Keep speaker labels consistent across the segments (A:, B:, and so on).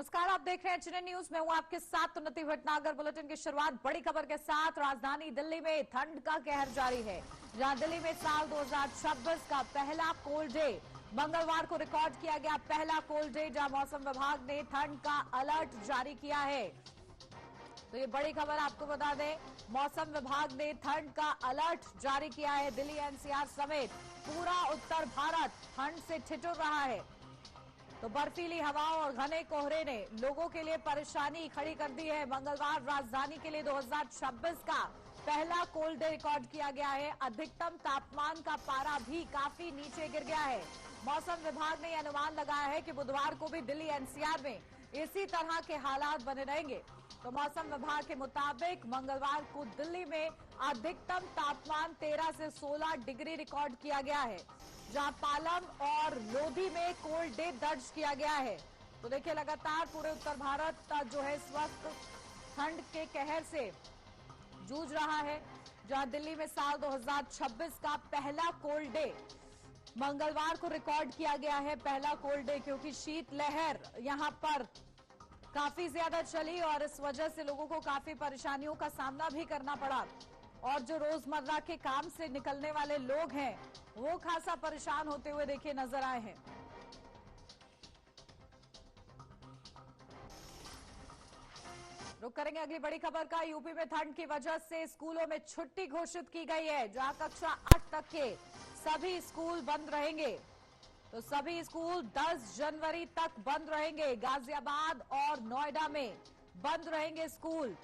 A: नमस्कार, आप देख रहे हैं एचएनएन न्यूज। मैं हूं आपके साथ उन्नति भटनागर। बुलेटिन की शुरुआत बड़ी खबर के साथ। राजधानी दिल्ली में ठंड का कहर जारी है, जहां दिल्ली में साल 2026 का पहला कोल्ड डे मंगलवार को रिकॉर्ड किया गया। पहला कोल्ड डे जहां मौसम विभाग ने ठंड का अलर्ट जारी किया है। तो ये बड़ी खबर आपको बता दें, मौसम विभाग ने ठंड का अलर्ट जारी किया है। दिल्ली एनसीआर समेत पूरा उत्तर भारत ठंड से ठिठुर रहा है। तो बर्फीली हवाओं और घने कोहरे ने लोगों के लिए परेशानी खड़ी कर दी है। मंगलवार राजधानी के लिए 2026 का पहला कोल्ड डे रिकॉर्ड किया गया है। अधिकतम तापमान का पारा भी काफी नीचे गिर गया है। मौसम विभाग ने अनुमान लगाया है कि बुधवार को भी दिल्ली एनसीआर में इसी तरह के हालात बने रहेंगे। तो मौसम विभाग के मुताबिक मंगलवार को दिल्ली में अधिकतम तापमान 13 से 16 डिग्री रिकॉर्ड किया गया है, जहां पालम और लोधी में कोल्ड डे दर्ज किया गया है। तो देखिए, लगातार पूरे उत्तर भारत जो है इस वक्त ठंड के कहर से जूझ रहा है, जहां दिल्ली में साल 2026 का पहला कोल्ड डे मंगलवार को रिकॉर्ड किया गया है। पहला कोल्ड डे, क्योंकि शीतलहर यहां पर काफी ज्यादा चली और इस वजह से लोगों को काफी परेशानियों का सामना भी करना पड़ा। और जो रोजमर्रा के काम से निकलने वाले लोग हैं, वो खासा परेशान होते हुए देखिए नजर आए हैं। रुक करेंगे अगली बड़ी खबर का। यूपी में ठंड की वजह से स्कूलों में छुट्टी घोषित की गई है, जहां कक्षा 8 तक के सभी स्कूल बंद रहेंगे। तो सभी स्कूल 10 जनवरी तक बंद रहेंगे। गाजियाबाद और नोएडा में बंद रहेंगे स्कूल।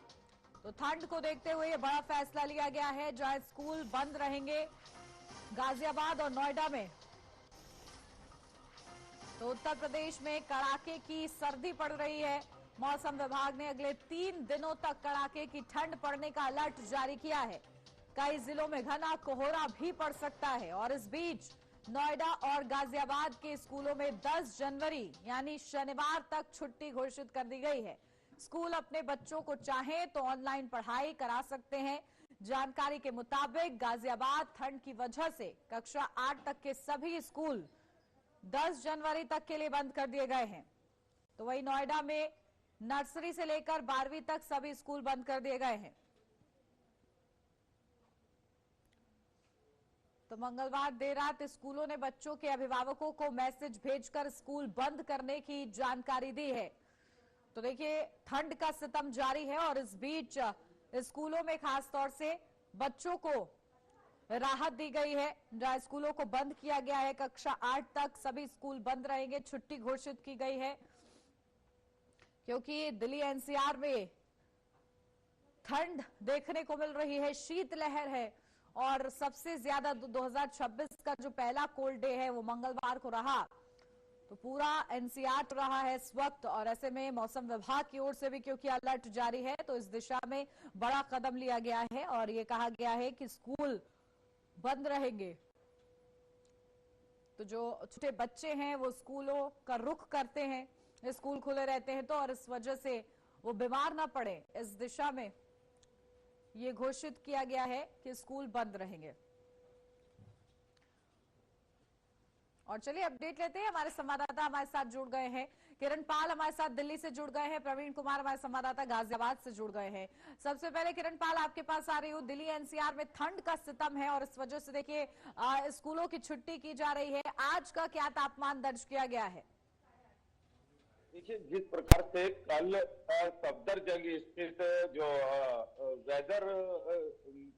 A: तो ठंड को देखते हुए ये बड़ा फैसला लिया गया है, जहां स्कूल बंद रहेंगे गाजियाबाद और नोएडा में। तो उत्तर प्रदेश में कड़ाके की सर्दी पड़ रही है। मौसम विभाग ने अगले 3 दिनों तक कड़ाके की ठंड पड़ने का अलर्ट जारी किया है। कई जिलों में घना कोहरा भी पड़ सकता है। और इस बीच नोएडा और गाजियाबाद के स्कूलों में 10 जनवरी यानी शनिवार तक छुट्टी घोषित कर दी गई है। स्कूल अपने बच्चों को चाहें तो ऑनलाइन पढ़ाई करा सकते हैं। जानकारी के मुताबिक गाजियाबाद ठंड की वजह से कक्षा 8 तक के सभी स्कूल 10 जनवरी तक के लिए बंद कर दिए गए हैं। तो वहीं नोएडा में नर्सरी से लेकर 12वीं तक सभी स्कूल बंद कर दिए गए हैं। तो मंगलवार देर रात स्कूलों ने बच्चों के अभिभावकों को मैसेज भेजकर स्कूल बंद करने की जानकारी दी है। तो देखिए, ठंड का सितम जारी है और इस बीच स्कूलों में खासतौर से बच्चों को राहत दी गई है, जहां स्कूलों को बंद किया गया है। कक्षा 8 तक सभी स्कूल बंद रहेंगे। छुट्टी घोषित की गई है, क्योंकि दिल्ली एनसीआर में ठंड देखने को मिल रही है, शीतलहर है। और सबसे ज्यादा 2026 का जो पहला कोल्ड डे है वो मंगलवार को रहा। तो पूरा एनसीआर रहा है इस वक्त। और ऐसे में मौसम विभाग की ओर से भी क्योंकि अलर्ट जारी है, तो इस दिशा में बड़ा कदम लिया गया है और ये कहा गया है कि स्कूल बंद रहेंगे। तो जो छोटे बच्चे हैं वो स्कूलों का रुख करते हैं, स्कूल खुले रहते हैं तो, और इस वजह से वो बीमार ना पड़े, इस दिशा में ये घोषित किया गया है कि स्कूल बंद रहेंगे। और चलिए अपडेट लेते हैं। हमारे संवाददाता हमारे साथ जुड़ गए हैं। किरण पाल हमारे साथ दिल्ली से जुड़ गए हैं। प्रवीण कुमार हमारे संवाददाता गाजियाबाद से जुड़ गए हैं। सबसे पहले किरण पाल, आपके पास आ रही हूँ। दिल्ली एनसीआर में ठंड का सितम है और इस वजह से देखिए स्कूलों की छुट्टी की जा रही है। आज का क्या तापमान दर्ज किया गया है?
B: देखिए, जिस प्रकार से कल सफदरजंग स्थित जो वेदर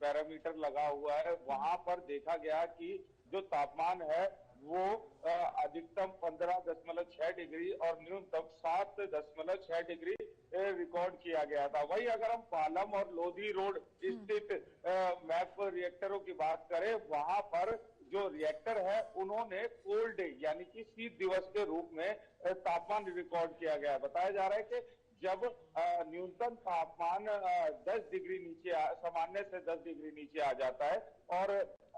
B: पैरामीटर लगा हुआ है, वहां पर देखा गया कि जो तापमान है वो अधिकतम 15.6 डिग्री और न्यूनतम 7.6 डिग्री रिकॉर्ड किया गया था। वही अगर हम पालम और लोधी रोड स्थित मैप रिएक्टरों की बात करें, वहां पर जो रिएक्टर है उन्होंने कोल्ड डे यानी कि शीत दिवस के रूप में तापमान रिकॉर्ड किया गया। बताया जा रहा है कि जब न्यूनतम तापमान 10 डिग्री नीचे सामान्य से 10 डिग्री नीचे आ जाता है और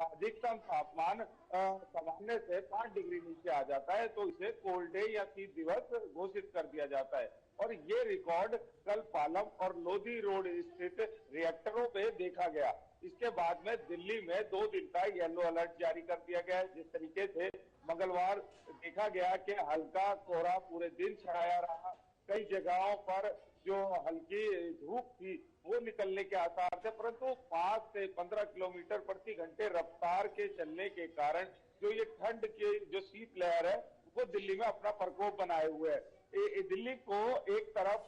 B: अधिकतम तापमान सामान्य से 5 डिग्री नीचे आ जाता है, तो इसे कोल्ड डे या शीत दिवस घोषित कर दिया जाता है। और ये रिकॉर्ड कल पालम और लोधी रोड स्थित रिएक्टरों पे देखा गया। इसके बाद में दिल्ली में 2 दिन का येलो अलर्ट जारी कर दिया गया है। जिस तरीके से मंगलवार देखा गया कि हल्का कोहरा पूरे दिन छाया रहा, कई जगहों पर जो हल्की धूप थी वो निकलने के आसार थे, परंतु 5 से 15 किलोमीटर प्रति घंटे रफ्तार के चलने के कारण जो ये ठंड की जो शीतलहर है वो दिल्ली में अपना प्रकोप बनाए हुए है। दिल्ली को एक तरफ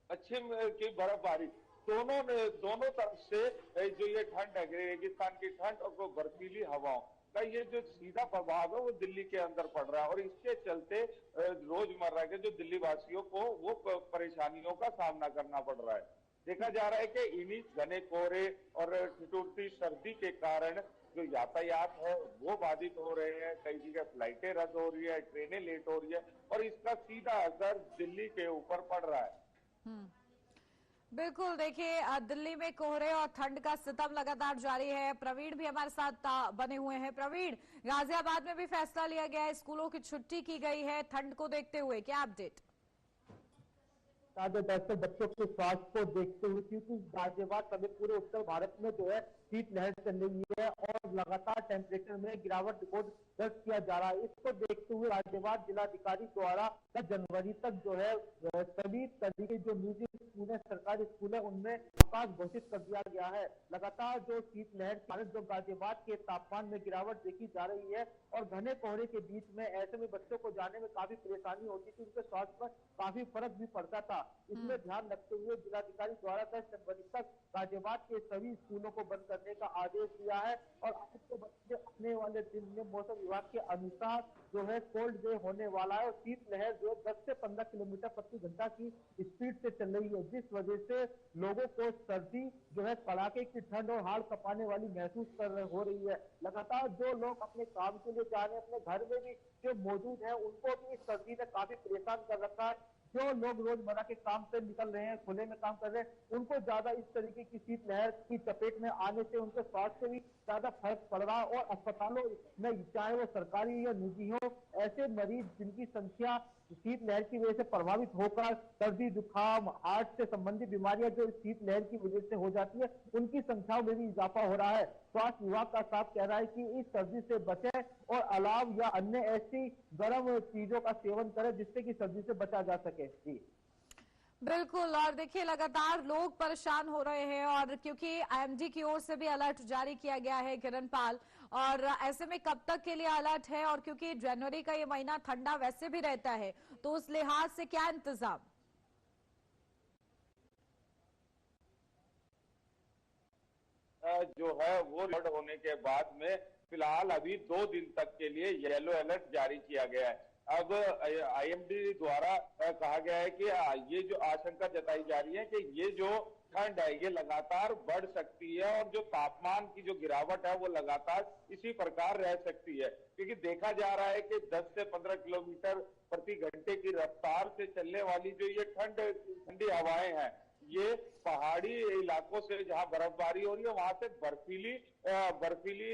B: पश्चिम की बर्फबारी दोनों तरफ से जो ये ठंड है, रेगिस्तान की ठंड और बर्फीली हवाओं का ये जो सीधा प्रभाव है वो दिल्ली के अंदर पड़ रहा है और इसके चलते रोजमर्रा के जो दिल्ली वासियों को वो परेशानियों का सामना करना पड़ रहा है। देखा जा रहा है कि इन्हीं घने कोहरे और ठिठुरती सर्दी के कारण जो यातायात है वो बाधित हो रहे हैं, कई जगह फ्लाइटें रद्द हो रही है, ट्रेनें लेट हो रही है और इसका सीधा असर दिल्ली के ऊपर पड़ रहा है।
A: बिल्कुल, देखिए दिल्ली में कोहरे और ठंड का सितम लगातार जारी है। प्रवीण भी हमारे साथ बने हुए हैं। प्रवीण, गाजियाबाद में भी फैसला लिया गया है, स्कूलों की छुट्टी की गई है ठंड को देखते हुए, क्या अपडेट?
C: दरअसल बच्चों के स्वास्थ्य को देखते हुए, क्योंकि गाजियाबाद समेत पूरे उत्तर भारत में जो है शीतलहर चल रही है और लगातार टेम्परेचर में गिरावट रिकॉर्ड दर्ज किया जा रहा है। इसको देखते हुए गाजियाबाद जिलाधिकारी द्वारा 10 जनवरी तक जो है सभी तरीके जो निजी स्कूल है, सरकारी स्कूल है, उनमें अवकाश घोषित कर दिया गया है। लगातार जो शीतलहर के कारण जो गाजियाबाद के तापमान में गिरावट देखी जा रही है और घने कोहरे के बीच में ऐसे में बच्चों को जाने में काफी परेशानी होती थी, उनके स्वास्थ्य पर काफी फर्क भी पड़ता था। इसमें ध्यान रखते हुए जिलाधिकारी द्वारा 10 जनवरी तक गाजियाबाद के सभी स्कूलों को बंद करने का आदेश दिया है और आपको बच्चे आने वाले दिन में मौसम विभाग के अनुसार जो है कोल्ड डे होने वाला है और शीतलहर जो 10 से 15 किलोमीटर प्रति घंटा की स्पीड से चल रही है, जिस वजह से लोगों को सर्दी जो है कड़ाके की ठंड और हाड़ कपाने वाली महसूस हो रही है। लगातार जो लोग अपने काम के लिए जा रहे हैं, अपने घर में भी जो मौजूद है, उनको भी इस सर्दी ने काफी परेशान कर रखा है। जो लोग रोजमर्रा के काम से निकल रहे हैं, खुले में काम कर रहे हैं, उनको ज्यादा इस तरीके की शीतलहर की चपेट में आने से उनके स्वास्थ्य भी ज्यादा फर्क पड़ रहा है और अस्पतालों में चाहे वो सरकारी या निजी हो, ऐसे मरीज जिनकी संख्या शीतलहर की वजह से प्रभावित होकर सर्दी, जुकाम, हार्ट से संबंधित बीमारियां जो शीतलहर की वजह से हो जाती है, उनकी संख्या में भी इजाफा हो रहा है। स्वास्थ्य विभाग का साफ कह रहा है कि इस सर्दी से बचें और अलाव या अन्य ऐसी गर्म चीजों का सेवन करें जिससे कि सर्दी से बचा जा सके। जी
A: बिल्कुल, और देखिए लगातार लोग परेशान हो रहे हैं और क्योंकि आईएमडी की ओर से भी अलर्ट जारी किया गया है किरणपाल, और ऐसे में कब तक के लिए अलर्ट है? और क्योंकि जनवरी का ये महीना ठंडा वैसे भी रहता है, तो उस लिहाज से क्या इंतजाम?
B: जो है वो अलर्ट होने के बाद में फिलहाल अभी 2 दिन तक के लिए येलो अलर्ट जारी किया गया है। अब आईएमडी द्वारा कहा गया है कि ये जो आशंका जताई जा रही है कि ये जो ठंड है ये लगातार बढ़ सकती है और जो तापमान की जो गिरावट है वो लगातार इसी प्रकार रह सकती है, क्योंकि देखा जा रहा है कि 10 से 15 किलोमीटर प्रति घंटे की रफ्तार से चलने वाली जो ये ठंडी हवाएं हैं, ये पहाड़ी इलाकों से जहां बर्फबारी हो रही है वहां से बर्फीली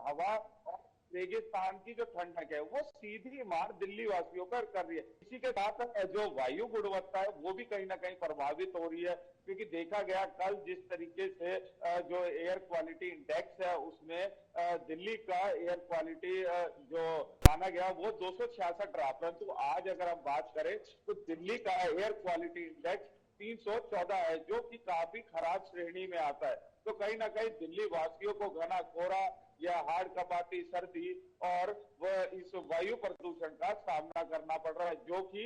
B: हवा और रेगिस्तान की जो ठंडक है वो सीधी मार दिल्ली वासियों पर कर रही है। इसी के साथ जो वायु गुणवत्ता है वो भी कहीं ना कहीं प्रभावित हो रही है, क्योंकि देखा गया कल जिस तरीके से जो एयर क्वालिटी इंडेक्स है उसमें दिल्ली का एयर क्वालिटी जो माना गया वो 266 रहा, परंतु आज अगर हम बात करें तो दिल्ली का एयर क्वालिटी इंडेक्स 314 है, जो कि काफी खराब श्रेणी में आता है। तो कहीं ना कहीं दिल्ली वासियों को घना कोहरा या हाड़ कपाती सर्दी और इस वायु प्रदूषण का सामना करना पड़ रहा है, जो कि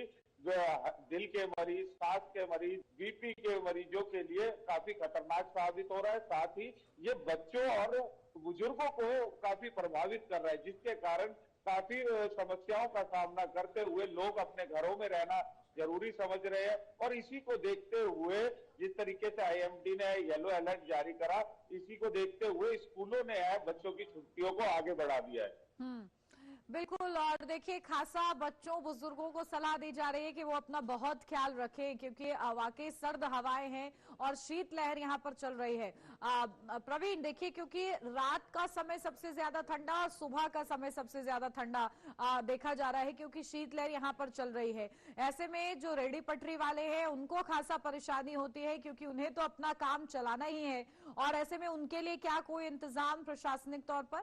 B: दिल के मरीज, सांस के मरीज, बीपी के मरीजों के लिए काफी खतरनाक साबित हो रहा है। साथ ही ये बच्चों और बुजुर्गों को काफी प्रभावित कर रहा है, जिसके कारण काफी समस्याओं का सामना करते हुए लोग अपने घरों में रहना जरूरी समझ रहे हैं। और इसी को देखते हुए जिस तरीके से आईएमडी ने येलो अलर्ट जारी करा, इसी को देखते हुए स्कूलों ने बच्चों की छुट्टियों को आगे बढ़ा दिया है।
A: बिल्कुल, और देखिए खासा बच्चों बुजुर्गों को सलाह दी जा रही है कि वो अपना बहुत ख्याल रखें, क्योंकि वाकई सर्द हवाएं हैं और शीतलहर यहाँ पर चल रही है। प्रवीण, देखिए क्योंकि रात का समय सबसे ज्यादा ठंडा और सुबह का समय सबसे ज्यादा ठंडा देखा जा रहा है, क्योंकि शीतलहर यहाँ पर चल रही है। ऐसे में जो रेडी पटरी वाले हैं उनको खासा परेशानी होती है, क्योंकि उन्हें तो अपना काम चलाना ही है, और ऐसे में उनके लिए क्या कोई इंतजाम प्रशासनिक तौर पर?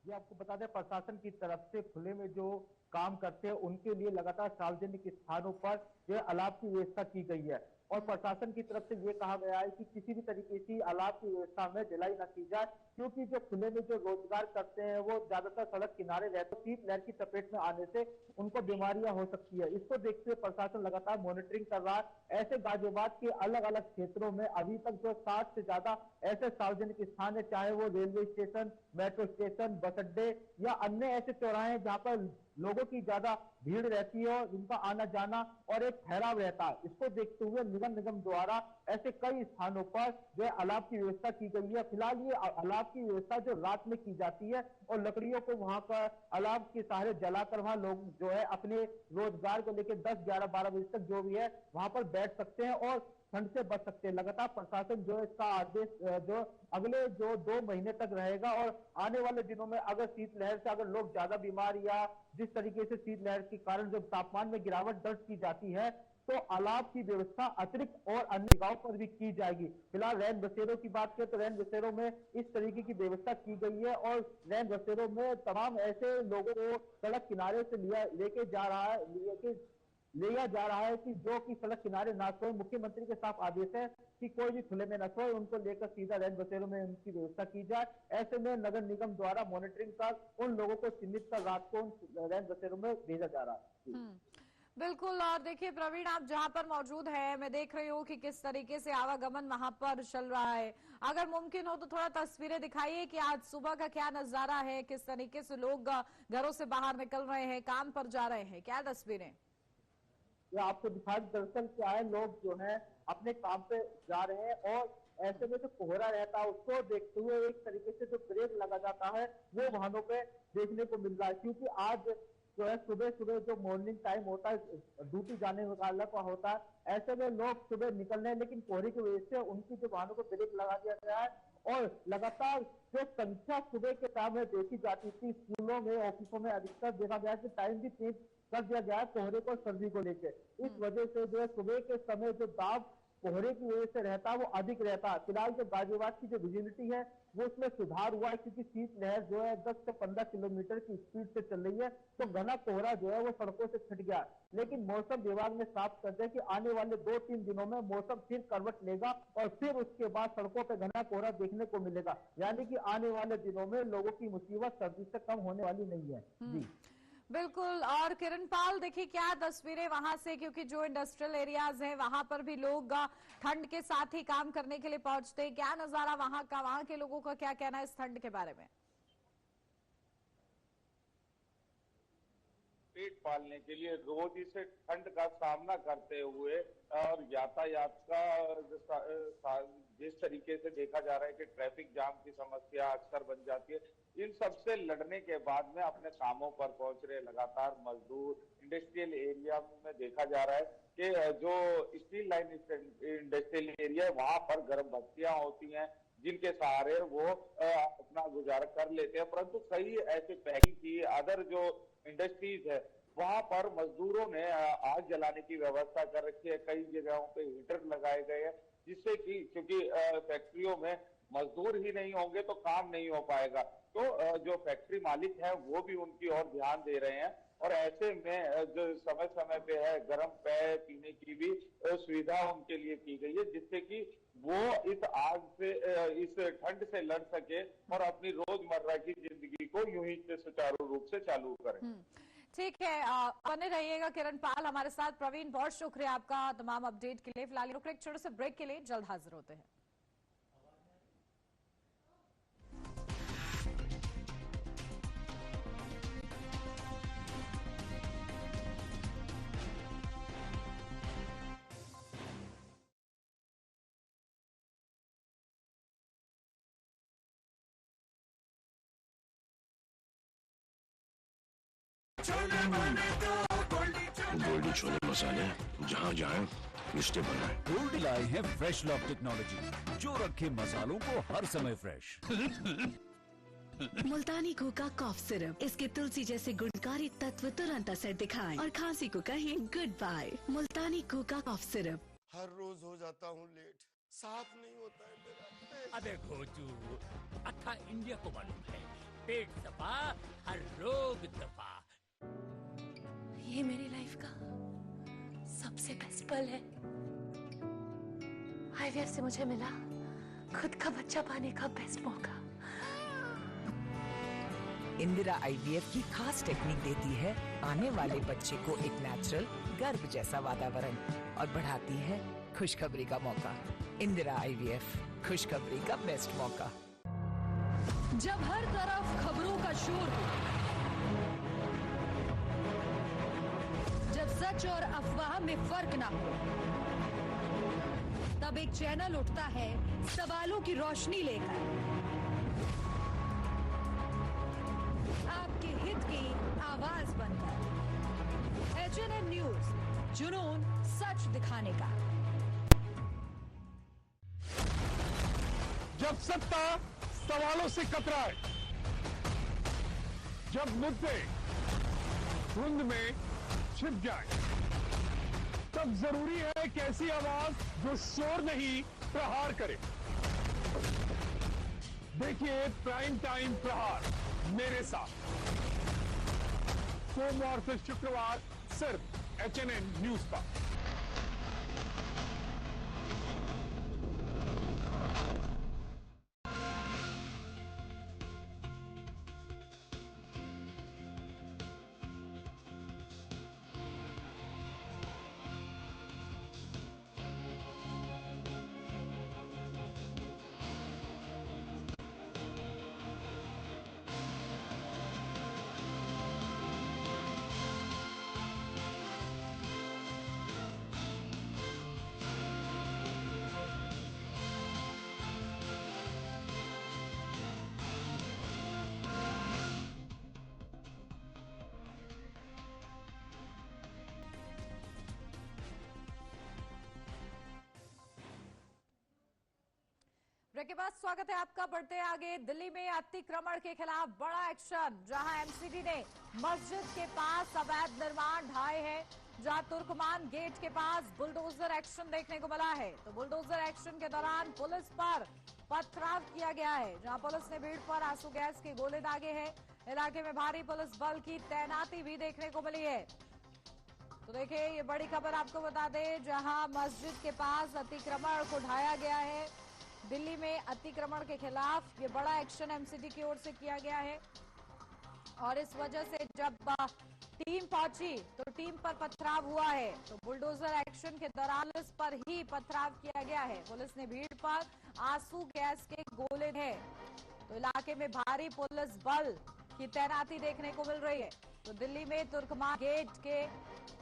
C: ये आपको बता दें, प्रशासन की तरफ से खुले में जो काम करते हैं उनके लिए लगातार सार्वजनिक स्थानों पर जो अलाव की व्यवस्था की गई है और प्रशासन की तरफ से ये कहा गया है कि किसी भी तरीके की अलाव की व्यवस्था में ढिलाई न की जाए, क्योंकि जो खुले में जो रोजगार करते हैं वो ज्यादातर सड़क किनारे रहते, शीतलहर की चपेट में आने से उनको बीमारियां हो सकती है। इसको देखते हुए प्रशासन लगातार मॉनिटरिंग कर रहा है। ऐसे गाजियाबाद के अलग अलग क्षेत्रों में अभी तक जो 60 से ज्यादा ऐसे सार्वजनिक स्थान है, चाहे वो रेलवे स्टेशन, मेट्रो स्टेशन, बस अड्डे या अन्य ऐसे चौराहे हैं जहां पर लोगों की ज्यादा भीड़ रहती है और उनका आना जाना और एक ठहराव रहता है। इसको देखते हुए निगम द्वारा ऐसे कई स्थानों पर जो अलाव की व्यवस्था की गई है। फिलहाल ये अलाव की व्यवस्था जो रात में की जाती है और लकड़ियों को वहां पर अलाव के सहारे जलाकर वहां लोग जो है अपने रोजगार को लेकर 10, 11, 12 बजे तक जो भी है वहां पर बैठ सकते हैं और ठंड से बच सकते हैं। लगातार प्रशासन जो है इसका आदेश जो अगले जो 2 महीने तक रहेगा और आने वाले दिनों में अगर शीतलहर से अगर लोग ज्यादा बीमार या जिस तरीके से शीतलहर के कारण जब तापमान में गिरावट दर्ज की जाती है तो अलाव की व्यवस्था अतिरिक्त और अन्य जगहों पर भी की जाएगी। फिलहाल रैन बसेरों की बात करें तो रैन बसेरों में इस तरीके की व्यवस्था की गई है और रैन बसेरों में तमाम ऐसे लोगों को सड़क किनारे से लेके जा रहा है लिया जा रहा है कि जो कि सड़क किनारे ना सोए। मुख्यमंत्री के साफ आदेश है कि कोई भी खुले में न सोए, उनको लेकर सीधा रैन बसेरों में उनकी व्यवस्था की जाए। ऐसे में नगर निगम द्वारा मॉनिटरिंग कर उन लोगों को चिन्हित कर रात को रैन बसेरों में भेजा जा रहा है।
A: बिल्कुल। और देखिए प्रवीण, आप जहां पर मौजूद है मैं देख रही हूँ कि किस तरीके से आवागमन वहां पर चल रहा है। अगर मुमकिन हो तो थोड़ा तस्वीरें दिखाइए कि आज सुबह का क्या नजारा है, किस तरीके से लोग घरों से बाहर निकल रहे हैं, काम पर जा रहे हैं, क्या तस्वीरें?
C: आपको दिखा, दरअसल क्या है, लोग जो है अपने काम पे जा रहे हैं और ऐसे में जो कोहरा रहता है उसको देखते हुए एक तरीके से जो ब्रेक लगा जाता है वो वाहनों पे देखने को मिल रहा है। क्योंकि आज जो है सुबह सुबह जो मॉर्निंग टाइम होता है, ड्यूटी जाने वाला का होता है, ऐसे में लोग सुबह निकल रहे हैं लेकिन कोहरे की वजह से उनकी जो वाहनों को ब्रेक लगा दिया गया है और लगातार जो संख्या सुबह के टाइम में देखी जाती थी स्कूलों में, ऑफिसों में अधिकतर देखा गया कि टाइम भी चेंज कर दिया गया है कोहरे को, सर्दी को लेकर। इस वजह से जो है सुबह के समय जो दाब कोहरे की वजह से रहता है वो अधिक रहता है। फिलहाल जो गाजियाबाद की जो विजिबिलिटी है वो उसमें सुधार हुआ है क्योंकि शीतलहर जो है 10 से 15 किलोमीटर की स्पीड से चल रही है तो घना कोहरा जो है वो सड़कों से छट गया। लेकिन मौसम विभाग ने साफ कर दिया कि आने वाले 2-3 दिनों में मौसम फिर करवट लेगा और फिर उसके बाद सड़कों पर घना कोहरा देखने को मिलेगा। यानी कि आने वाले दिनों में लोगों की मुसीबत सर्दी से कम होने वाली नहीं है। जी
A: बिल्कुल। और किरणपाल, देखिए क्या तस्वीरें वहां से, क्योंकि जो इंडस्ट्रियल एरियाज हैं वहां पर भी लोग ठंड के साथ ही काम करने के लिए पहुंचते हैं। क्या नजारा वहां का, वहां के लोगों का क्या कहना है इस ठंड के बारे में?
B: पेट पालने के लिए रोज इसे ठंड का सामना करते हुए और यातायात का जिस तरीके से देखा जा रहा है कि ट्रैफिक जाम की समस्या अक्सर बन जाती है, इन सब से लड़ने के बाद में अपने कामों पर पहुंच रहे लगातार मजदूर इंडस्ट्रियल एरिया में देखा जा रहा है कि जो स्टील लाइन इंडस्ट्रियल एरिया है वहां पर गर्म बत्तियां होती हैं जिनके सहारे वो अपना गुजारा कर लेते हैं। परंतु कई ऐसे पैकिंग की अदर जो इंडस्ट्रीज है वहां पर मजदूरों ने आग जलाने की व्यवस्था कर रखी है। कई जगहों पे हीटर लगाए गए हैं जिससे कि क्योंकि फैक्ट्रियों में मजदूर ही नहीं होंगे तो काम नहीं हो पाएगा। तो जो फैक्ट्री मालिक है वो भी उनकी ओर ध्यान दे रहे हैं और ऐसे में जो समय समय पे है गर्म पेय पीने की भी सुविधा उनके लिए की गई है जिससे कि वो इस आग से इस ठंड से लड़ सके और अपनी रोजमर्रा की जिंदगी को यूं ही सुचारू रूप से चालू करें।
A: ठीक है, बने रहिएगा किरणपाल हमारे साथ। प्रवीण, बहुत शुक्रिया आपका तमाम अपडेट के लिए। फिलहाल रुक एक छोटे से ब्रेक के लिए, जल्द हाजिर होते हैं।
D: गोल्डी छोले मसाले, जहाँ जाए रिश्ते बनाए।
E: गोल्डी लाए हैं फ्रेश लॉक टेक्नोलॉजी जो रखे मसालों को हर समय फ्रेश।
F: मुल्तानी कूका कॉफ सिरप, इसके तुलसी जैसे गुणकारी तत्व तुरंत असर दिखाएं और खांसी को कहें गुड बाय। मुल्तानी कूका कॉफ सिरप।
G: हर रोज हो जाता हूँ लेट, साफ नहीं होता है मेरा।
H: अबे घोचू, अच्छा इंडिया को मालूम है पेट सफा, हर रोग दफा।
I: ये मेरी लाइफ का सबसे बेस्ट पल है। आईवीएफ से मुझे मिला खुद का बच्चा पाने का बेस्ट मौका।
J: इंदिरा आईवीएफ की खास टेक्निक देती है आने वाले बच्चे को एक नेचुरल गर्भ जैसा वातावरण और बढ़ाती है खुशखबरी का मौका। इंदिरा आईवीएफ, खुशखबरी का बेस्ट मौका।
F: जब हर तरफ खबरों का शोर हो, जब सच और अफवाह में फर्क ना हो, तब एक चैनल उठता है सवालों की रोशनी लेकर, आपके हित की आवाज बनकर। HNN न्यूज, जुनून सच दिखाने का।
K: जब सत्ता सवालों से कतराए, जब मुद्दे धुंध में छिप जाए, तब जरूरी है कि ऐसी आवाज जो शोर नहीं प्रहार करे। देखिए प्राइम टाइम प्रहार मेरे साथ, सोमवार से शुक्रवार सिर्फ HNN न्यूज पर।
A: ब्रेक के बाद स्वागत है आपका। बढ़ते आगे, दिल्ली में अतिक्रमण के खिलाफ बड़ा एक्शन, जहां एमसीडी ने मस्जिद के पास अवैध निर्माण ढाए हैं, जहां तुर्कमान गेट के पास बुलडोजर एक्शन देखने को मिला है। तो बुलडोजर एक्शन के दौरान पुलिस पर पथराव किया गया है, जहां पुलिस ने भीड़ पर आंसू गैस के गोले दागे हैं। इलाके में भारी पुलिस बल की तैनाती भी देखने को मिली है। तो देखिए, ये बड़ी खबर आपको बता दें, जहां मस्जिद के पास अतिक्रमण को ढाया गया है। दिल्ली में अतिक्रमण के खिलाफ ये बड़ा एक्शन एमसीडी की ओर से किया गया है, और इस वजह से जब टीम पहुंची तो टीम पर पथराव हुआ है। तो बुलडोजर एक्शन के दौरान पुलिस पर ही पथराव किया गया है। पुलिस ने भीड़ पर आंसू गैस के गोले हैं। तो इलाके में भारी पुलिस बल की तैनाती देखने को मिल रही है। तो दिल्ली में तुर्कमान गेट के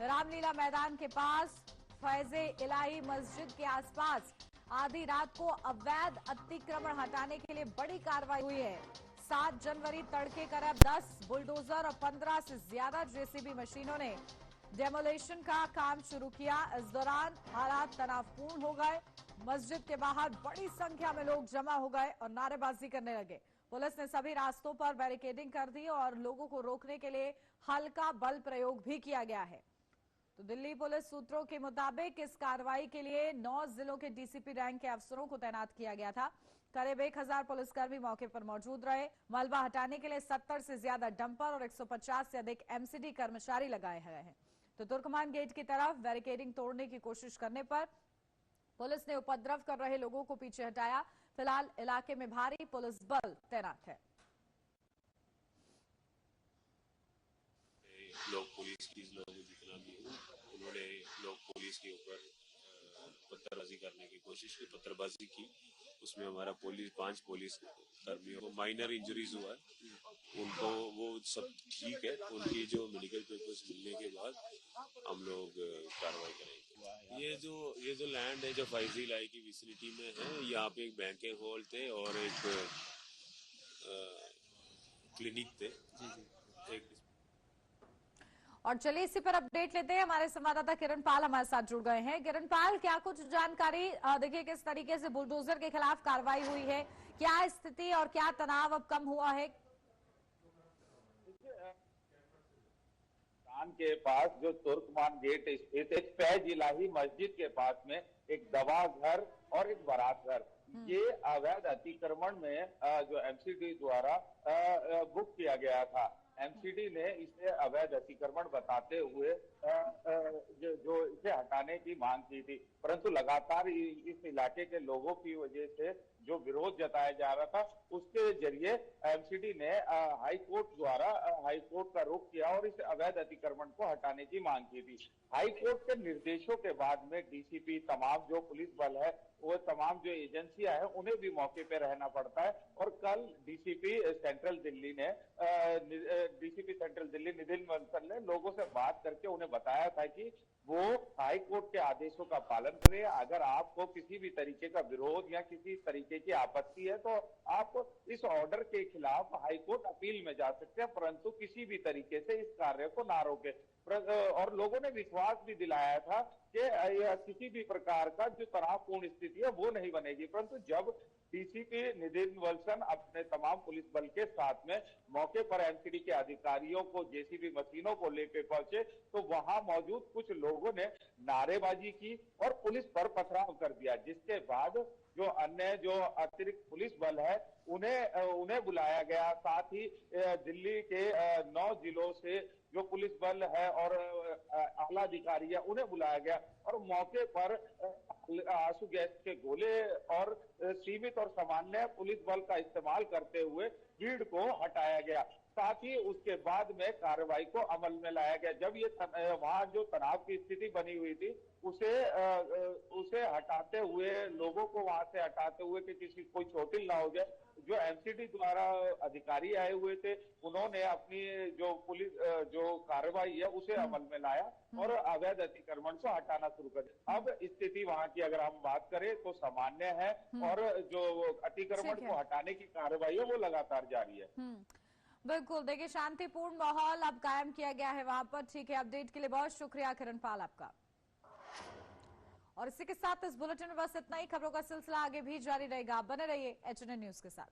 A: रामलीला मैदान के पास फैज़े इलाही मस्जिद के आसपास आधी रात को अवैध अतिक्रमण हटाने के लिए बड़ी कार्रवाई हुई है। 7 जनवरी तड़के करीब 10 बुलडोजर और 15 से ज्यादा जेसीबी मशीनों ने डेमोलेशन का काम शुरू किया। इस दौरान हालात तनावपूर्ण हो गए। मस्जिद के बाहर बड़ी संख्या में लोग जमा हो गए और नारेबाजी करने लगे। पुलिस ने सभी रास्तों पर बैरिकेडिंग कर दी और लोगों को रोकने के लिए हल्का बल प्रयोग भी किया गया है। तो दिल्ली पुलिस सूत्रों के मुताबिक इस कार्रवाई के लिए 9 जिलों के डीसीपी रैंक के अफसरों को तैनात किया गया था। करीब 1000 पुलिसकर्मी मौके पर मौजूद रहे। मलबा हटाने के लिए 70 से ज्यादा डंपर और 150 से अधिक एमसीडी कर्मचारी लगाए गए हैं। तो तुर्कमान गेट की तरफ बैरिकेडिंग तोड़ने की कोशिश करने पर पुलिस ने उपद्रव कर रहे लोगों को पीछे हटाया। फिलहाल इलाके में भारी पुलिस बल तैनात है।
L: लोग पुलिस की जितना भी उन्होंने लोग पुलिस के ऊपर पत्थरबाजी करने की कोशिश की, पत्थरबाजी की। उसमें हमारा 5 पुलिस कर्मियों को माइनर इंजरीज हुआ है। उनको वो सब ठीक है। उनकी जो मेडिकल पेपर्स मिलने के बाद हम लोग कार्रवाई करेंगे। ये जो लैंड है जो फैज़ी इलाही की विसिनिटी में है, यहाँ पे एक बैंकिंग हॉल थे और एक क्लिनिक थे।
A: और चलिए इसी पर अपडेट लेते हैं। हमारे संवाददाता किरण पाल हमारे साथ जुड़ गए हैं। किरण पाल, क्या कुछ जानकारी? देखिए किस तरीके से बुलडोजर के खिलाफ कार्रवाई हुई है, क्या स्थिति और क्या तनाव अब कम हुआ है?
B: के पास जो तुर्कमान गेट स्थित है, फैज इलाही मस्जिद के पास में एक दवा घर और एक बारात घर, ये अवैध अतिक्रमण में जो एमसीडी द्वारा बुक किया गया था। एमसीडी ने इसे अवैध अतिक्रमण बताते हुए जो इसे हटाने की मांग की थी, परंतु लगातार इस इलाके के लोगों की वजह से जो विरोध जताया जा रहा था, उसके जरिए एमसीडी ने हाई कोर्ट का रुख किया और इस अवैध अतिक्रमण को हटाने की मांग की थी। हाई कोर्ट के निर्देशों के बाद में डीसीपी, तमाम जो पुलिस बल है, वो तमाम जो एजेंसियां हैं, उन्हें भी मौके पे रहना पड़ता है। और कल डीसीपी सेंट्रल दिल्ली नितिन बंसल ने लोगों से बात करके उन्हें बताया था कि वो हाई कोर्ट के आदेशों का पालन करें। अगर आपको किसी भी तरीके का विरोध या किसी तरीके की आपत्ति है तो आप इस ऑर्डर के खिलाफ हाई कोर्ट अपील में जा सकते हैं, परंतु किसी भी तरीके से इस कार्य को ना रोके। और लोगों ने विश्वास भी दिलाया था कि किसी भी प्रकार का जो तनावपूर्ण स्थिति है वो नहीं बनेगी। परंतु जब डीसीपी नितिन वल्सन अपने तमाम पुलिस बल के साथ में मौके पर एमसीडी के अधिकारियों को, जेसीबी मशीनों को लेकर पहुंचे, तो वहां मौजूद कुछ लोगों ने नारेबाजी की और पुलिस पर पथराव कर दिया, जिसके बाद जो अन्य जो अतिरिक्त पुलिस बल है उन्हें बुलाया गया। साथ ही दिल्ली के 9 जिलों से जो पुलिस बल है और आला अधिकारी है उन्हें बुलाया गया और मौके पर आंसू गैस के गोले और सीमित और सामान्य पुलिस बल का इस्तेमाल करते हुए भीड़ को हटाया गया। साथ ही उसके बाद में कार्रवाई को अमल में लाया गया। जब ये वहां जो तनाव की स्थिति बनी हुई थी उसे हटाते हुए, लोगों को वहां से हटाते हुए कि किसी कोई चोटिल ना हो जाए, जो एमसीडी द्वारा अधिकारी आए हुए थे उन्होंने अपनी जो पुलिस जो कार्रवाई है उसे अमल में लाया और अवैध अतिक्रमण को हटाना शुरू कर दिया। अब स्थिति वहां की अगर हम बात करें तो सामान्य है और जो अतिक्रमण को हटाने की कार्रवाई है वो लगातार जारी है।
A: बिल्कुल, देखिए शांतिपूर्ण माहौल अब कायम किया गया है वहां पर। ठीक है, अपडेट के लिए बहुत शुक्रिया किरणपाल आपका। और इसी के साथ इस बुलेटिन में बस इतना ही। खबरों का सिलसिला आगे भी जारी रहेगा। बने रहिए एचएनएन न्यूज के साथ।